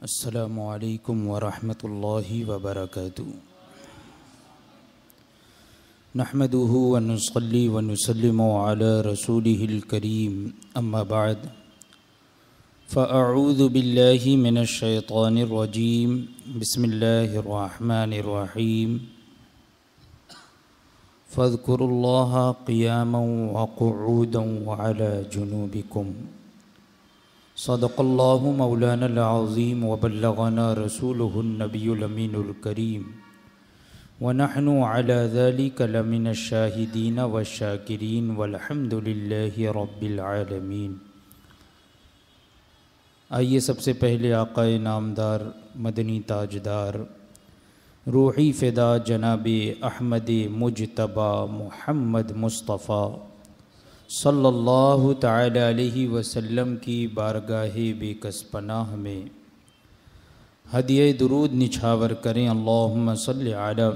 السلام علیکم ورحمۃ اللہ وبرکاتہ نحمده ونصلي ونسلم على رسوله الكريم اما بعد فاعوذ باللہ من الشیطان الرجیم بسم اللہ الرحمن الرحیم فاذكروا الله قياما وقعودا وعلى جنوبكم صدق اللہ مولانا العظیم وبلغنا رسوله النبی الامین الکریم ونحن على ذلك لمن الشاہدین والشاکرین والحمد للہ رب العالمین۔ آئیے سب سے پہلے آقا نامدار مدنی تاجدار روحی فدا جناب احمد مجتبی محمد مصطفیٰ صلی اللہ تعالی علیہ وسلم کی بارگاہ بے کس پناہ میں ہدیہ درود نچھاور کریں۔ اللہم صلی علی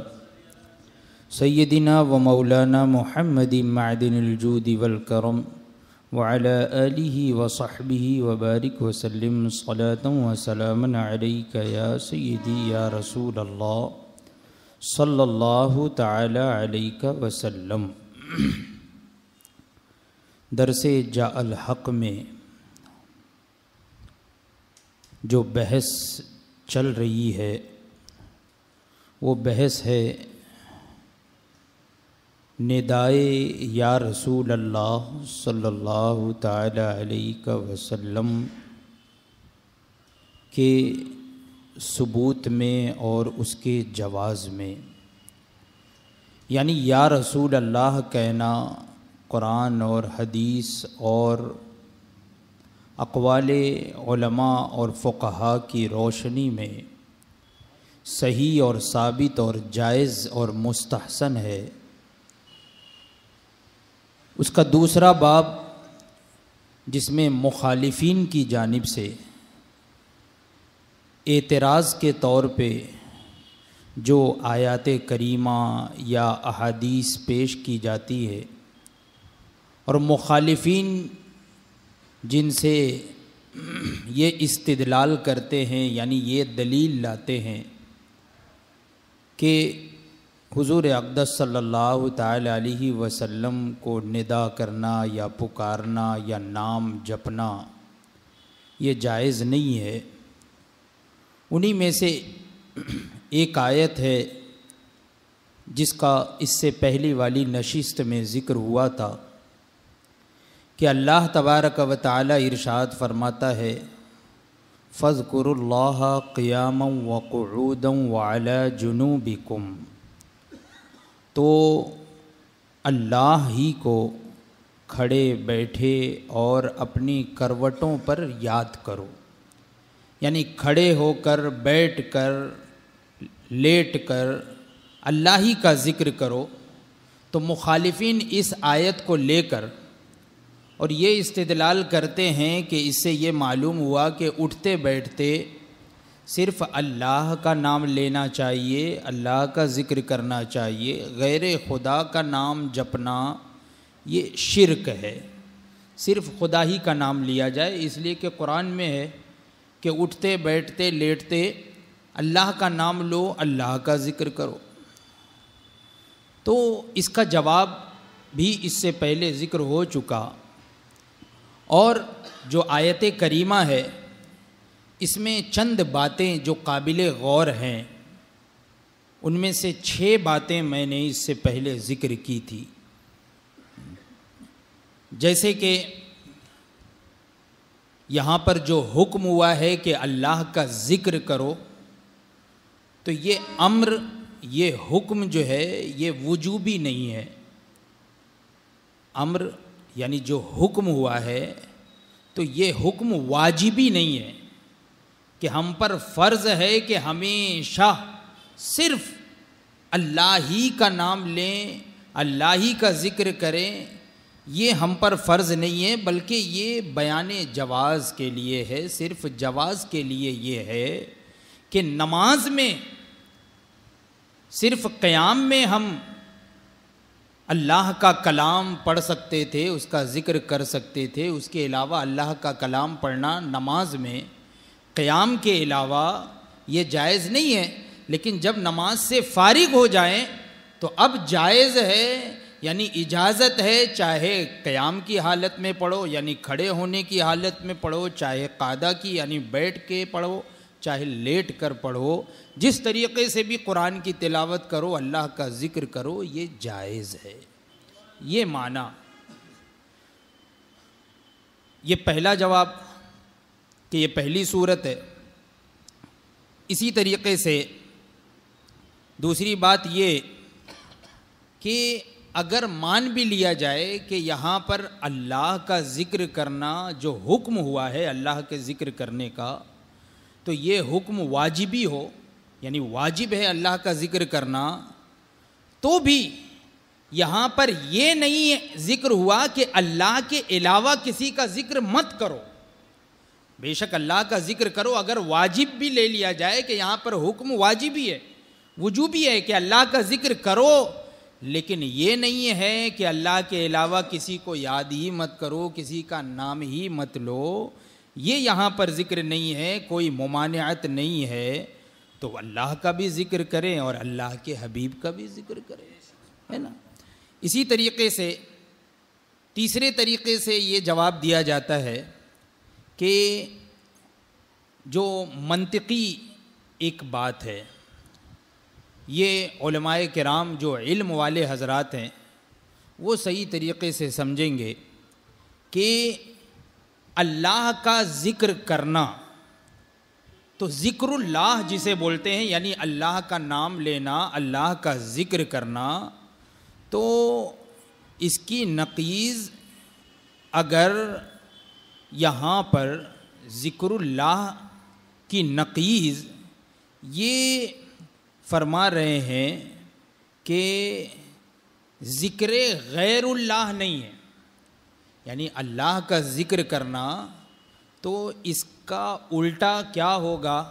سیدنا و مولانا محمد معدن الجود والکرم وعلی آلہ وصحبہ وبارک وسلم صلاة و سلاما علیک یا سیدی یا رسول اللہ صلی اللہ تعالی علیہ وسلم۔ درس جاء الحق میں جو بحث چل رہی ہے وہ بحث ہے ندائے یا رسول اللہ صلی اللہ تعالی علیہ وسلم کے ثبوت میں اور اس کے جواز میں، یعنی یا رسول اللہ کہنا قرآن اور حدیث اور اقوال علماء اور فقہا کی روشنی میں صحیح اور ثابت اور جائز اور مستحسن ہے۔ اس کا دوسرا باب جس میں مخالفین کی جانب سے اعتراض کے طور پہ جو آیات کریمہ یا احادیث پیش کی جاتی ہے اور مخالفین جن سے یہ استدلال کرتے ہیں، یعنی یہ دلیل لاتے ہیں کہ حضور اقدس صلی اللہ تعالی علیہ وسلم کو ندا کرنا یا پکارنا یا نام جپنا یہ جائز نہیں ہے۔ انہی میں سے ایک آیت ہے جس کا اس سے پہلی والی نشست میں ذکر ہوا تھا کہ اللہ تبارک و تعالی ارشاد فرماتا ہے فَاذْكُرُوا اللَّهَ قِيَامًا وَقُعُودًا وَعَلَى جُنُوبِكُمْ، تو اللہ ہی کو کھڑے بیٹھے اور اپنی کروٹوں پر یاد کرو، یعنی کھڑے ہو کر، بیٹھ کر، لیٹ کر اللہ ہی کا ذکر کرو۔ تو مخالفین اس آیت کو لے کر اور یہ استدلال کرتے ہیں کہ اس سے یہ معلوم ہوا کہ اٹھتے بیٹھتے صرف اللہ کا نام لینا چاہیے، اللہ کا ذکر کرنا چاہیے، غیر خدا کا نام جپنا یہ شرک ہے، صرف خدا ہی کا نام لیا جائے، اس لیے کہ قرآن میں ہے کہ اٹھتے بیٹھتے لیٹتے اللہ کا نام لو، اللہ کا ذکر کرو۔ تو اس کا جواب بھی اس سے پہلے ذکر ہو چکا، اور جو آیت کریمہ ہے اس میں چند باتیں جو قابل غور ہیں، ان میں سے 6 باتیں میں نے اس سے پہلے ذکر کی تھی، جیسے کہ یہاں پر جو حکم ہوا ہے کہ اللہ کا ذکر کرو، تو یہ امر، یہ حکم جو ہے یہ وجوبی نہیں ہے۔ امر یعنی جو حکم ہوا ہے تو یہ حکم واجبی نہیں ہے کہ ہم پر فرض ہے کہ ہمیشہ صرف اللہ ہی کا نام لیں، اللہ ہی کا ذکر کریں، یہ ہم پر فرض نہیں ہے، بلکہ یہ بیان جواز کے لیے ہے، صرف جواز کے لیے یہ ہے کہ نماز میں صرف قیام میں ہم اللہ کا کلام پڑھ سکتے تھے، اس کا ذکر کر سکتے تھے، اس کے علاوہ اللہ کا کلام پڑھنا نماز میں قیام کے علاوہ یہ جائز نہیں ہے، لیکن جب نماز سے فارغ ہو جائیں تو اب جائز ہے، یعنی اجازت ہے، چاہے قیام کی حالت میں پڑھو یعنی کھڑے ہونے کی حالت میں پڑھو، چاہے قعدہ کی یعنی بیٹھ کے پڑھو، چاہے لیٹ کر پڑھو، جس طریقے سے بھی قرآن کی تلاوت کرو، اللہ کا ذکر کرو، یہ جائز ہے۔ یہ معنی، یہ پہلا جواب کہ یہ پہلی صورت ہے۔ اسی طریقے سے دوسری بات یہ کہ اگر مان بھی لیا جائے کہ یہاں پر اللہ کا ذکر کرنا جو حکم ہوا ہے اللہ کے ذکر کرنے کا، تو یہ حکم واجبی ہو، یعنی واجب ہے اللہ کا ذکر کرنا، تو بھی یہاں پر یہ نہیں ذکر ہوا کہ اللہ کے علاوہ کسی کا ذکر مت کرو۔ بے شک اللہ کا ذکر کرو، اگر واجب بھی لے لیا جائے کہ یہاں پر حکم واجبی ہے، وجوبی ہے کہ اللہ کا ذکر کرو، لیکن یہ نہیں ہے کہ اللہ کے علاوہ کسی کو یاد ہی مت کرو، کسی کا نام ہی مت لو، یہ یہاں پر ذکر نہیں ہے، کوئی ممانعت نہیں ہے، تو اللہ کا بھی ذکر کریں اور اللہ کے حبیب کا بھی ذکر کریں، ہے نا۔ اسی طریقے سے تیسرے طریقے سے یہ جواب دیا جاتا ہے کہ جو منطقی ایک بات ہے، یہ علماء کرام جو علم والے حضرات ہیں وہ صحیح طریقے سے سمجھیں گے کہ اللہ کا ذکر کرنا، تو ذکر اللہ جسے بولتے ہیں یعنی اللہ کا نام لینا، اللہ کا ذکر کرنا، تو اس کی نقیض اگر یہاں پر ذکر اللہ کی نقیض یہ فرما رہے ہیں کہ ذکر غیر اللہ نہیں ہے، یعنی اللہ کا ذکر کرنا، تو اس کا الٹا کیا ہوگا؟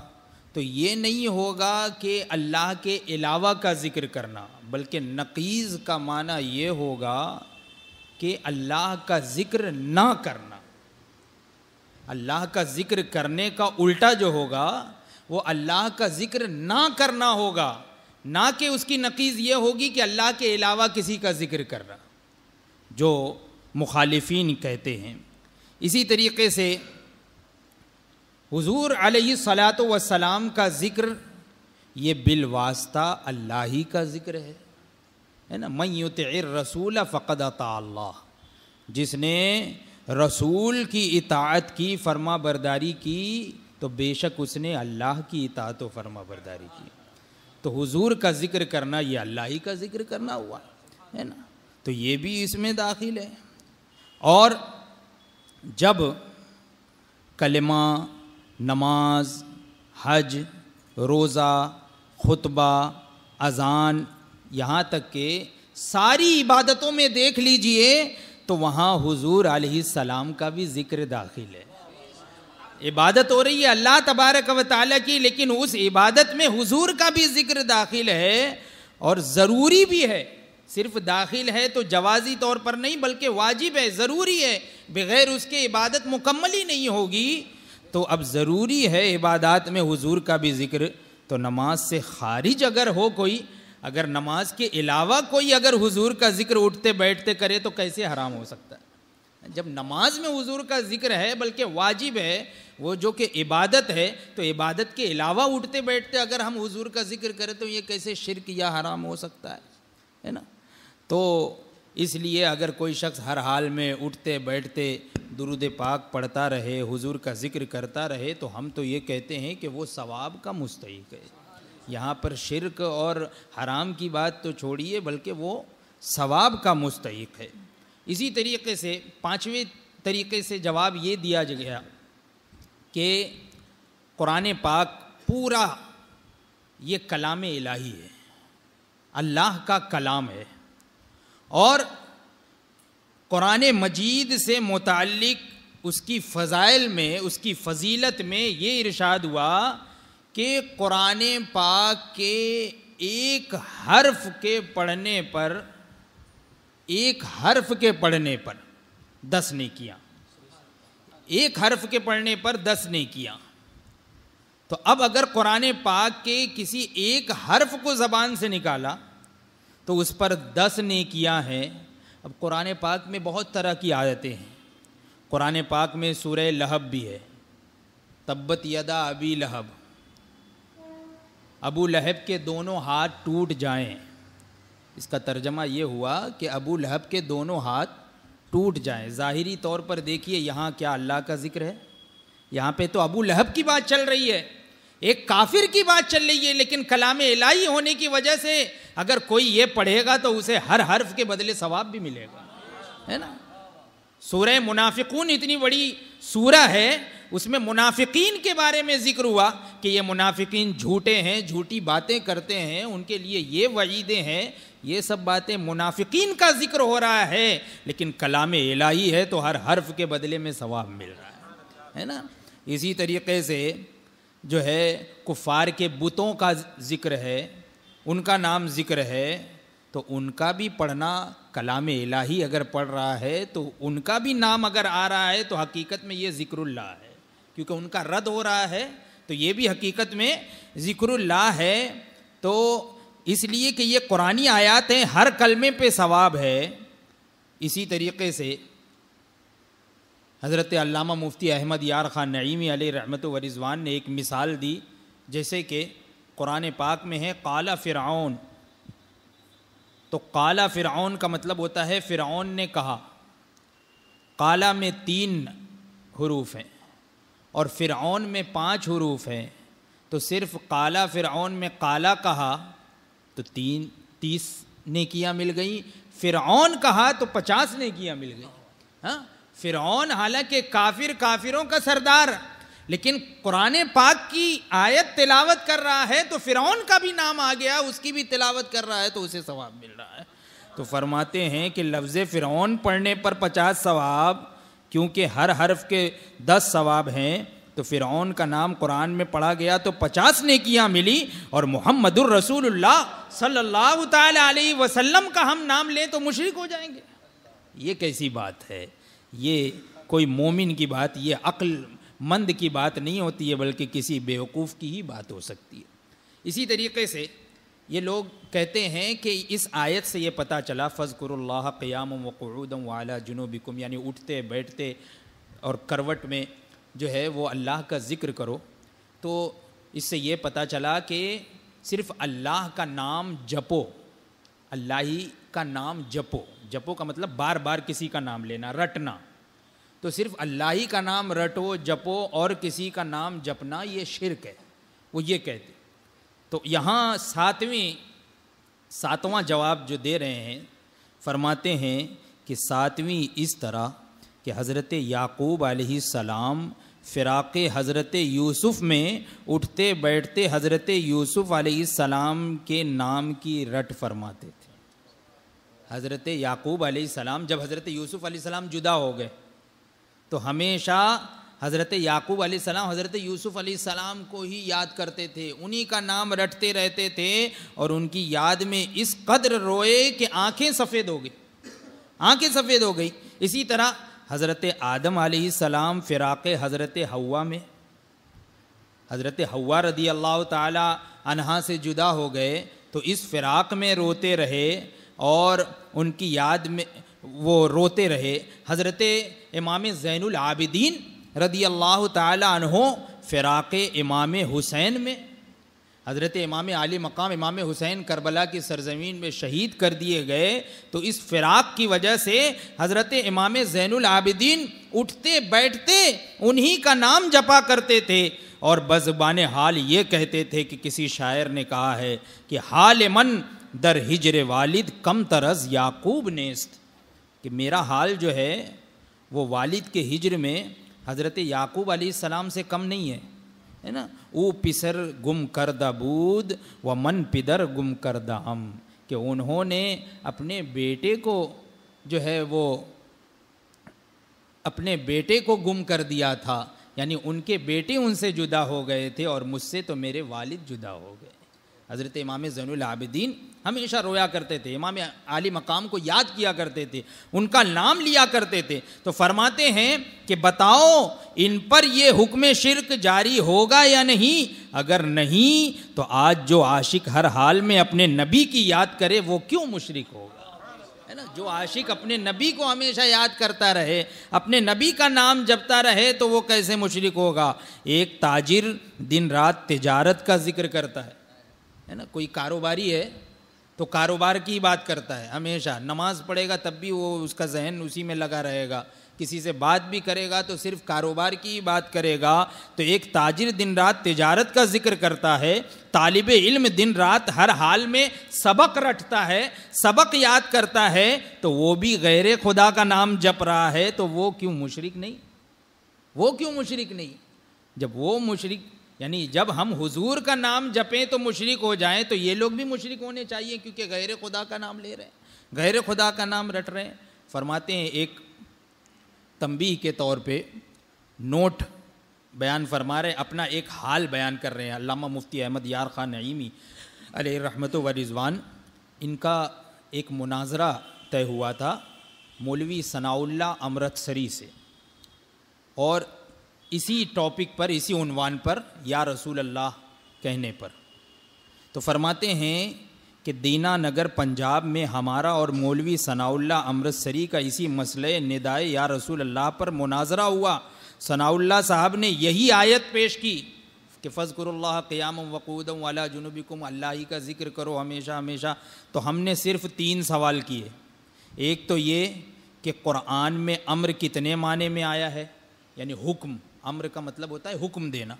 تو یہ نہیں ہوگا کہ اللہ کے علاوہ کا ذکر کرنا، بلکہ نقیض کا معنی یہ ہوگا کہ اللہ کا ذکر نہ کرنا۔ اللہ کا ذکر کرنے کا الٹا جو ہوگا وہ اللہ کا ذکر نہ کرنا ہوگا، نہ کہ اس کی نقیض یہ ہوگی کہ اللہ کے علاوہ کسی کا ذکر کر رہا، جو مخالفین کہتے ہیں۔ اسی طریقے سے حضور علیہ الصلاۃ والسلام کا ذکر یہ بالواسطہ اللہ ہی کا ذکر ہے نا۔ من یطع الرسول فقد اطاع اللہ، جس نے رسول کی اطاعت کی، فرما برداری کی، تو بے شک اس نے اللہ کی اطاعت و فرما برداری کی۔ تو حضور کا ذکر کرنا یہ اللہ ہی کا ذکر کرنا ہوا ہے نا، تو یہ بھی اس میں داخل ہے۔ اور جب کلمہ، نماز، حج، روزہ، خطبہ، اذان، یہاں تک کہ ساری عبادتوں میں دیکھ لیجئے تو وہاں حضور علیہ السلام کا بھی ذکر داخل ہے۔ عبادت ہو رہی ہے اللہ تبارک و تعالیٰ کی، لیکن اس عبادت میں حضور کا بھی ذکر داخل ہے، اور ضروری بھی ہے۔ صرف داخل ہے تو جوازی طور پر نہیں، بلکہ واجب ہے، ضروری ہے، بغیر اس کے عبادت مکمل ہی نہیں ہوگی۔ تو اب ضروری ہے عبادات میں حضور کا بھی ذکر، تو نماز سے خارج اگر ہو کوئی، اگر نماز کے علاوہ کوئی اگر حضور کا ذکر اٹھتے بیٹھتے کرے تو کیسے حرام ہو سکتا ہے؟ جب نماز میں حضور کا ذکر ہے، بلکہ واجب ہے، وہ جو کہ عبادت ہے، تو عبادت کے علاوہ اٹھتے بیٹھتے اگر ہم حضور کا ذکر کریں تو یہ کیسے شرک یا حرام ہو سکتا ہے نا۔ تو اس لیے اگر کوئی شخص ہر حال میں اٹھتے بیٹھتے درود پاک پڑھتا رہے، حضور کا ذکر کرتا رہے، تو ہم تو یہ کہتے ہیں کہ وہ ثواب کا مستحق ہے۔ یہاں پر شرک اور حرام کی بات تو چھوڑیے، بلکہ وہ ثواب کا مستحق ہے۔ اسی طریقے سے پانچویں طریقے سے جواب یہ دیا گیا کہ قرآن پاک پورا یہ کلام الہی ہے، اللہ کا کلام ہے، اور قرآن مجید سے متعلق اس کی فضائل میں، اس کی فضیلت میں یہ ارشاد ہوا کہ قرآن پاک کے ایک حرف کے پڑھنے پر، ایک حرف کے پڑھنے پر 10 نیکیاں، ایک حرف کے پڑھنے پر 10 نیکیاں۔ تو اب اگر قرآن پاک کے کسی ایک حرف کو زبان سے نکالا تو اس پر 10 نیکیاں ہیں۔ اب قرآن پاک میں بہت طرح کی آیتیں ہیں۔ قرآن پاک میں سورہ لہب بھی ہے، تبت یدا ابی لہب، ابو لہب کے دونوں ہاتھ ٹوٹ جائیں۔ اس کا ترجمہ یہ ہوا کہ ابو لہب کے دونوں ہاتھ ٹوٹ جائیں۔ ظاہری طور پر دیکھیے یہاں کیا اللہ کا ذکر ہے؟ یہاں پہ تو ابو لہب کی بات چل رہی ہے، ایک کافر کی بات چل رہی ہے، لیکن کلام الہی ہونے کی وجہ سے اگر کوئی یہ پڑھے گا تو اسے ہر حرف کے بدلے ثواب بھی ملے گا، ہے نا۔ سورہ منافقون اتنی بڑی سورہ ہے، اس میں منافقین کے بارے میں ذکر ہوا کہ یہ منافقین جھوٹے ہیں، جھوٹی باتیں کرتے ہیں، ان کے لیے یہ وعیدیں ہیں، یہ سب باتیں منافقین کا ذکر ہو رہا ہے، لیکن کلام الہی ہے تو ہر حرف کے بدلے میں ثواب مل رہا ہے نا۔ اسی طریقے سے جو ہے کفار کے بتوں کا ذکر ہے، ان کا نام ذکر ہے، تو ان کا بھی پڑھنا، کلام الہی اگر پڑھ رہا ہے تو ان کا بھی نام اگر آ رہا ہے تو حقیقت میں یہ ذکر اللہ ہے، کیونکہ ان کا رد ہو رہا ہے تو یہ بھی حقیقت میں ذکر اللہ ہے۔ تو اس لیے کہ یہ قرآنی آیات ہیں، ہر کلمے پہ ثواب ہے۔ اسی طریقے سے حضرت علامہ مفتی احمد یار خان نعیمی علیہ رحمت و رضوان نے ایک مثال دی، جیسے کہ قرآن پاک میں ہے قال فرعون، تو قال فرعون کا مطلب ہوتا ہے فرعون نے کہا۔ قال میں 3 حروف ہیں اور فرعون میں 5 حروف ہیں، تو صرف قال فرعون میں قال کہا تو 30 نیکیاں مل گئیں، فرعون کہا تو 50 نیکیاں مل گئیں۔ ہاں، فرعون حالانکہ کافروں کا سردار، لیکن قرآن پاک کی آیت تلاوت کر رہا ہے تو فرعون کا بھی نام آ گیا، اس کی بھی تلاوت کر رہا ہے تو اسے ثواب مل رہا ہے۔ تو فرماتے ہیں کہ لفظ فرعون پڑھنے پر 50 ثواب، کیونکہ ہر حرف کے 10 ثواب ہیں، تو فرعون کا نام قرآن میں پڑھا گیا تو 50 نیکیاں ملی، اور محمد الرسول اللہ صلی اللہ تعالی علیہ وسلم کا ہم نام لیں تو مشرک ہو جائیں گے۔ یہ کیسی بات ہے؟ یہ کوئی مومن کی بات، یہ عقل مند کی بات نہیں ہوتی ہے، بلکہ کسی بیوقوف کی ہی بات ہو سکتی ہے۔ اسی طریقے سے یہ لوگ کہتے ہیں کہ اس آیت سے یہ پتہ چلا فَاذْكُرُوا اللَّهَ قِيَامًا وَقُعُودًا وَعَلَىٰ جُنُوبِكُمْ، یعنی اٹھتے بیٹھتے اور کروٹ میں جو ہے وہ اللہ کا ذکر کرو۔ تو اس سے یہ پتہ چلا کہ صرف اللہ کا نام جپو، اللہ ہی کا نام جپو، جپو کا مطلب بار بار کسی کا نام لینا، رٹنا، تو صرف اللہ ہی کا نام رٹو جپو اور کسی کا نام جپنا یہ شرک ہے، وہ یہ کہتے۔ تو یہاں ساتواں جواب جو دے رہے ہیں، فرماتے ہیں کہ 7ویں اس طرح کہ حضرت یعقوب علیہ السلام فراق حضرت یوسف میں اٹھتے بیٹھتے حضرت یوسف علیہ السلام کے نام کی رٹ فرماتے تھے۔ حضرت یعقوب علیہ السلام جب حضرت یوسف علیہ السلام جدا ہو گئے تو ہمیشہ حضرت یعقوب علیہ السلام حضرت یوسف علیہ السلام کو ہی یاد کرتے تھے، انہی کا نام رٹتے رہتے تھے، اور ان کی یاد میں اس قدر روئے کہ آنکھیں سفید ہو گئی۔ اسی طرح حضرت آدم علیہ السلام فراق حضرت حوا میں، حضرت حوا رضی اللہ تعالی عنہا سے جدا ہو گئے تو اس فراق میں روتے رہے اور ان کی یاد میں وہ روتے رہے۔ حضرت امام زین العابدین رضی اللہ تعالی عنہ فراق امام حسین میں، حضرت امام عالی مقام امام حسین کربلا کی سرزمین میں شہید کر دیے گئے، تو اس فراق کی وجہ سے حضرت امام زین العابدین اٹھتے بیٹھتے انہی کا نام جپا کرتے تھے، اور بزبان حال یہ کہتے تھے کہ کسی شاعر نے کہا ہے کہ حال من در ہجر والد کم ترز یعقوب نیست، کہ میرا حال جو ہے وہ والد کے ہجر میں حضرت یعقوب علیہ السلام سے کم نہیں ہے نا۔ او پسر گم کردہ بود و من پدر گم کردہ ہم، کہ انہوں نے اپنے بیٹے کو جو ہے وہ اپنے بیٹے کو گم کر دیا تھا، یعنی ان کے بیٹے ان سے جدا ہو گئے تھے، اور مجھ سے تو میرے والد جدا ہو گئے۔ حضرت امام زین العابدین ہمیشہ رویا کرتے تھے، امام عالی مقام کو یاد کیا کرتے تھے، ان کا نام لیا کرتے تھے۔ تو فرماتے ہیں کہ بتاؤ ان پر یہ حکم شرک جاری ہوگا یا نہیں؟ اگر نہیں تو آج جو عاشق ہر حال میں اپنے نبی کی یاد کرے وہ کیوں مشرک ہوگا؟ ہے نا، جو عاشق اپنے نبی کو ہمیشہ یاد کرتا رہے، اپنے نبی کا نام جپتا رہے تو وہ کیسے مشرک ہوگا؟ ایک تاجر دن رات تجارت کا ذکر کرتا ہے نا، کوئی کاروباری ہے تو کاروبار کی بات کرتا ہے ہمیشہ، نماز پڑھے گا تب بھی وہ اس کا ذہن اسی میں لگا رہے گا، کسی سے بات بھی کرے گا تو صرف کاروبار کی ہی بات کرے گا۔ تو ایک تاجر دن رات تجارت کا ذکر کرتا ہے، طالب علم دن رات ہر حال میں سبق رٹتا ہے، سبق یاد کرتا ہے، تو وہ بھی غیر خدا کا نام جپ رہا ہے، تو وہ کیوں مشرک نہیں؟ وہ کیوں مشرک نہیں؟ جب وہ مشرک، یعنی جب ہم حضور کا نام جپیں تو مشرک ہو جائیں، تو یہ لوگ بھی مشرک ہونے چاہیے، کیونکہ غیر خدا کا نام لے رہے ہیں، غیر خدا کا نام رٹ رہے ہیں۔ فرماتے ہیں ایک تنبیہ کے طور پہ نوٹ بیان فرما رہے ہیں، اپنا ایک حال بیان کر رہے ہیں۔ علامہ مفتی احمد یار خان نعیمی علیہ رحمت و رضوان، ان کا ایک مناظرہ طے ہوا تھا مولوی ثناء اللہ امرتسری سے، اور اسی ٹاپک پر، اسی عنوان پر، یا رسول اللہ کہنے پر۔ تو فرماتے ہیں کہ دینا نگر پنجاب میں ہمارا اور مولوی ثناء اللہ امرتسری کا اسی مسئلہ ندائے یا رسول اللہ پر مناظرہ ہوا۔ ثناء اللہ صاحب نے یہی آیت پیش کی کہ فَاذْكُرُوا اللَّهَ قِيَامًا وَقُعُودًا وَعَلَىٰ جُنُوبِكُمْ، اللہ ہی کا ذکر کرو ہمیشہ ہمیشہ۔ تو ہم نے صرف 3 سوال کیے۔ ایک تو یہ کہ قرآن میں امر کتنے معنی میں آیا ہے، یعنی حکم، امر کا مطلب ہوتا ہے حکم دینا،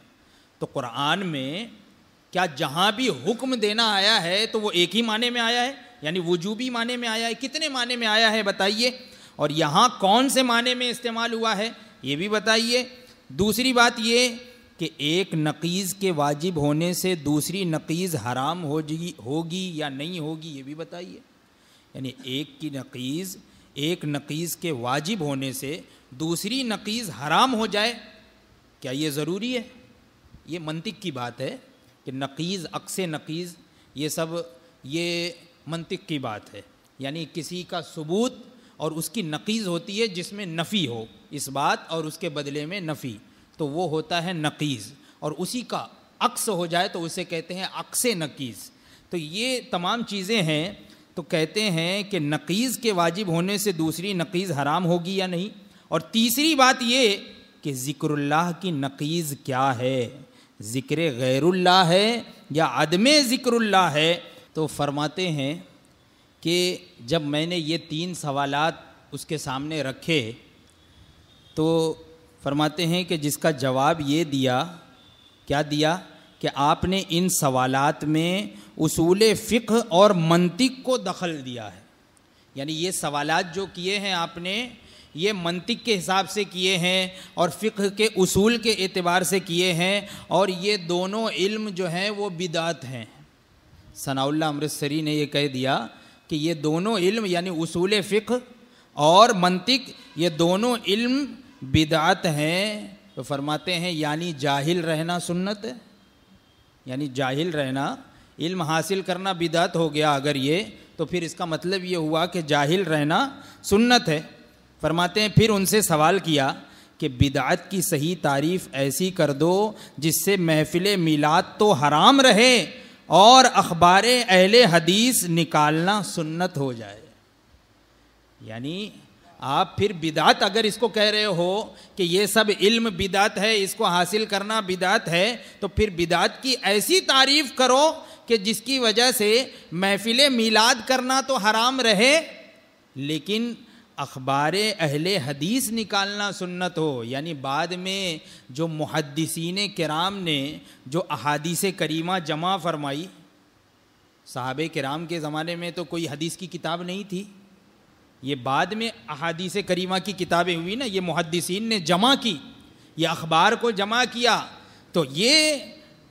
تو قرآن میں کیا جہاں بھی حکم دینا آیا ہے تو وہ ایک ہی معنی میں آیا ہے، یعنی وجوبی معنی میں آیا ہے؟ کتنے معنی میں آیا ہے بتائیے، اور یہاں کون سے معنی میں استعمال ہوا ہے یہ بھی بتائیے۔ دوسری بات یہ کہ ایک نقیض کے واجب ہونے سے دوسری نقیض حرام ہوگی یا نہیں ہوگی یہ بھی بتائیے، یعنی ایک نقیض کے واجب ہونے سے دوسری نقیض حرام ہو جائے، کیا یہ ضروری ہے؟ یہ منطق کی بات ہے کہ نقیض، عکس نقیض، یہ سب یہ منطق کی بات ہے، یعنی کسی کا ثبوت اور اس کی نقیض ہوتی ہے جس میں نفی ہو، اس بات اور اس کے بدلے میں نفی، تو وہ ہوتا ہے نقیض، اور اسی کا عکس ہو جائے تو اسے کہتے ہیں عکس نقیض۔ تو یہ تمام چیزیں ہیں، تو کہتے ہیں کہ نقیض کے واجب ہونے سے دوسری نقیض حرام ہوگی یا نہیں۔ اور تیسری بات یہ کہ ذکر اللہ کی نقیض کیا ہے، ذکر غیر اللہ ہے یا عدم ذکر اللہ ہے؟ تو فرماتے ہیں کہ جب میں نے یہ 3 سوالات اس کے سامنے رکھے تو فرماتے ہیں کہ جس کا جواب یہ دیا، کیا دیا کہ آپ نے ان سوالات میں اصول فقہ اور منطق کو دخل دیا ہے، یعنی یہ سوالات جو کیے ہیں آپ نے یہ منطق کے حساب سے کیے ہیں اور فقہ کے اصول کے اعتبار سے کیے ہیں، اور یہ دونوں علم جو ہیں وہ بدعت ہیں۔ ثناء اللہ امرتسری نے یہ کہہ دیا کہ یہ دونوں علم، یعنی اصول فقہ اور منطق، یہ دونوں علم بدعت ہیں۔ تو فرماتے ہیں یعنی جاہل رہنا سنت ہے، یعنی جاہل رہنا، علم حاصل کرنا بدعت ہو گیا اگر یہ، تو پھر اس کا مطلب یہ ہوا کہ جاہل رہنا سنت ہے۔ فرماتے ہیں پھر ان سے سوال کیا کہ بدعت کی صحیح تعریف ایسی کر دو جس سے محفل میلاد تو حرام رہے اور اخبار اہل حدیث نکالنا سنت ہو جائے۔ یعنی آپ پھر بدعت اگر اس کو کہہ رہے ہو کہ یہ سب علم بدعت ہے، اس کو حاصل کرنا بدعت ہے، تو پھر بدعت کی ایسی تعریف کرو کہ جس کی وجہ سے محفل میلاد کرنا تو حرام رہے لیکن اخبار اہل حدیث نکالنا سنت ہو۔ یعنی بعد میں جو محدثین کرام نے جو احادیث کریمہ جمع فرمائی، صحابہ کرام کے زمانے میں تو کوئی حدیث کی کتاب نہیں تھی، یہ بعد میں احادیث کریمہ کی کتابیں ہوئی نا، یہ محدثین نے جمع کی، یہ اخبار کو جمع کیا، تو یہ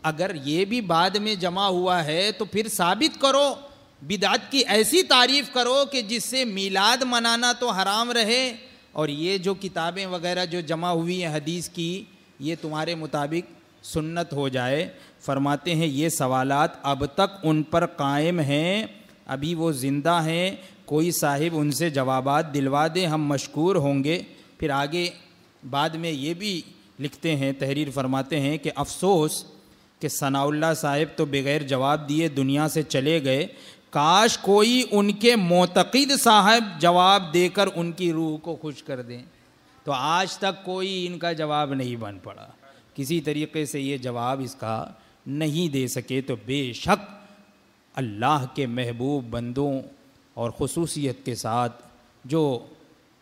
اگر یہ بھی بعد میں جمع ہوا ہے تو پھر ثابت کرو، بدعت کی ایسی تعریف کرو کہ جس سے میلاد منانا تو حرام رہے، اور یہ جو کتابیں وغیرہ جو جمع ہوئی ہیں حدیث کی یہ تمہارے مطابق سنت ہو جائے۔ فرماتے ہیں یہ سوالات اب تک ان پر قائم ہیں، ابھی وہ زندہ ہیں، کوئی صاحب ان سے جوابات دلوا دے ہم مشکور ہوں گے۔ پھر آگے بعد میں یہ بھی لکھتے ہیں، تحریر فرماتے ہیں کہ افسوس کہ ثناء اللہ صاحب تو بغیر جواب دیے دنیا سے چلے گئے، کاش کوئی ان کے معتقد صاحب جواب دے کر ان کی روح کو خوش کر دیں، تو آج تک کوئی ان کا جواب نہیں بن پڑا، کسی طریقے سے یہ جواب اس کا نہیں دے سکے۔ تو بے شک اللہ کے محبوب بندوں اور خصوصیت کے ساتھ جو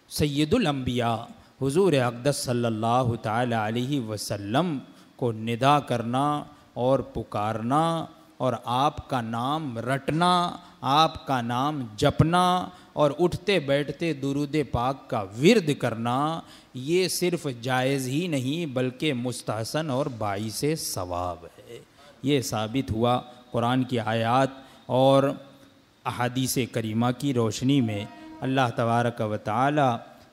سید الانبیاء حضور اقدس صلی اللہ تعالی علیہ وسلم کو ندا کرنا اور پکارنا اور آپ کا نام رٹنا، آپ کا نام جپنا اور اٹھتے بیٹھتے درود پاک کا ورد کرنا، یہ صرف جائز ہی نہیں بلکہ مستحسن اور باعث ثواب ہے۔ یہ ثابت ہوا قرآن کی آیات اور احادیث کریمہ کی روشنی میں۔ اللہ تبارک و تعالی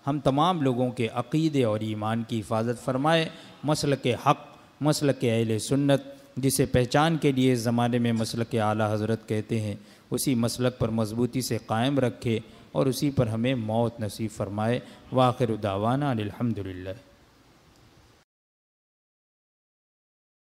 ہم تمام لوگوں کے عقیدے اور ایمان کی حفاظت فرمائے، مسلک حق، مسلک اہل سنت جسے پہچان کے لیے اس زمانے میں مسلک اعلیٰ حضرت کہتے ہیں، اسی مسلک پر مضبوطی سے قائم رکھے اور اسی پر ہمیں موت نصیب فرمائے۔ وآخر دعوانا الحمدللہ۔